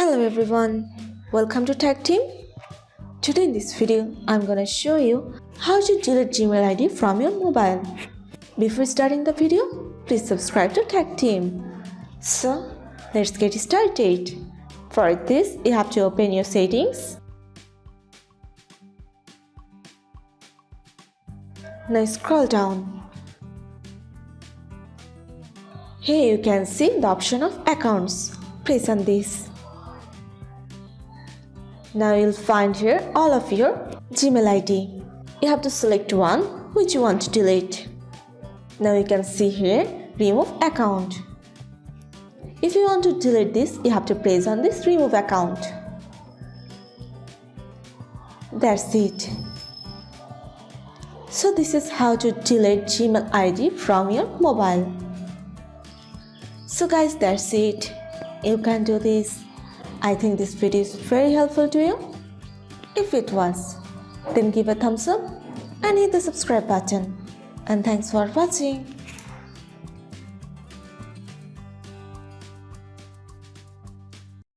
Hello everyone, welcome to Tactim. Today in this video, I'm gonna show you how to delete Gmail ID from your mobile. Before starting the video, please subscribe to Tactim. So, let's get started. For this, you have to open your settings. Now scroll down. Here you can see the option of accounts. Press on this. Now you'll find here all of your Gmail ID. You have to select one which you want to delete. Now you can see here remove account. If you want to delete this, you have to press on this remove account. That's it. So this is how to delete Gmail ID from your mobile. So guys, that's it. You can do this. I think this video is very helpful to you. If it was, then give a thumbs up and hit the subscribe button. And thanks for watching.